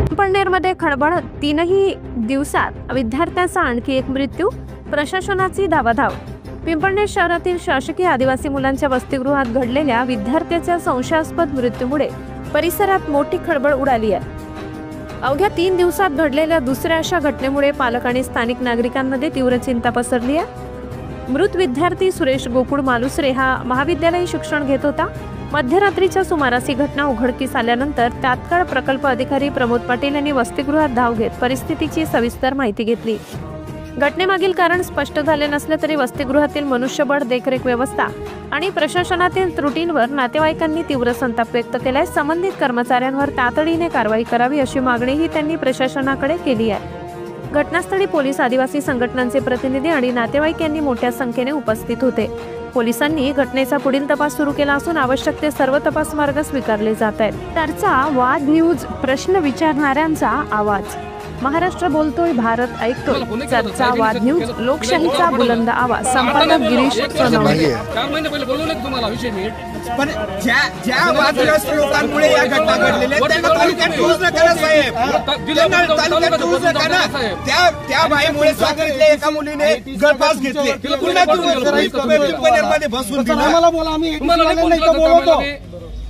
पिंपळनेरमध्ये खळबळ, 3ही दिवसात विद्यार्थ्याचा आणखी एक मृत्यू, प्रशासनाची धावाधाव। पिंपळनेर शहरातील शासकीय आदिवासी मुलांच्या वसतिगृहात घडलेल्या विद्यार्थ्याच्या संशयास्पद मृत्यूमुळे परिसरात मोठी खळबळ उडाली आहे। अवघ्या 3 दिवसात घडलेल्या दुसऱ्या अशा घटनेमुळे पालक आणि स्थानिक नागरिकांमध्ये तीव्र चिंता पसरली आहे। मृत विद्यार्थी सुरेश गोकुळ मालुसरे हा महाविद्यालयीन शिक्षण घेत होता। मध्यरात्रीच्या सुमारास ही घटना उघडकीस आल्यानंतर तात्काळ प्रकल्प अधिकारी प्रमोद पाटील यांनी वसतिगृहात धाव घेत परिस्थितीची सविस्तर माहिती घेतली। घटनेमागील कारण स्पष्ट झाले नसले तरी वसतिगृहातील मनुष्यबळ, देखरेख व्यवस्था आणि प्रशासनातील त्रुटींवर नातेवाईकांनी तीव्र संताप व्यक्त केलाय। संबंधित कर्मचाऱ्यांवर तातडीने कारवाई करावी अशी मागणीही त्यांनी प्रशासनाकडे केली आहे। घटनास्थळी पोलीस, आदिवासी संघटनांचे प्रतिनिधी आणि नातेवाईक यांनी मोठ्या संख्येने उपस्थित होते। पोलिसांनी घटनेचा पुढील तपास सुरू केला असून आवश्यक ते सर्व तपास मार्ग स्वीकारले जात आहेत। चर्चा, वाद, न्यूज, प्रश्न विचारणाऱ्यांचा आवाज। महाराष्ट्र बोलतोय, भारत ऐकतोय। चर्चा, वाद, न्यूज, लोकशाहीचा बुलंद आवाज। संपादक गिरीश सोनवणे। 4 महिने पहिले बोललो ना तुम्हाला विषय मी, पण ज्या वादग्रस्त लोकांमुळे या घटना घडलेल्या आहेत त्यांना तालुक्यात ठोस नका साहेब, तालुक्यात ठोस नका ना। त्या बाईमुळे स्वागतल्या एका मुलीने गळफास घेतली, पुन्हा पिंपळनेरमध्ये बसून दिलं। आम्हाला बोला, आम्ही बोलतो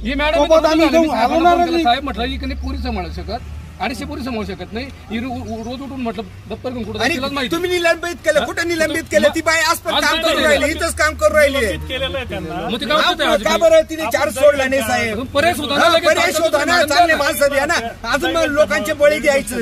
ही मॅडम साहेब म्हटलं की नाही पुरी सांभाळू शकत आणि पुरी सांभाळू शकत नाही। रोज उठून म्हटलं दप्तर घेऊन कुठे तुम्ही निलंबित केलं, कुठे निलंबित केलं? ती बाई आज पण काम करून राहिली, इथंच काम करून राहिली। का बरं तिने चार्ज सोडला नाही साहेब? पर्याय शोधा ना, चांगले माणसं द्या ना, अजून लोकांचे बळी घ्यायचं।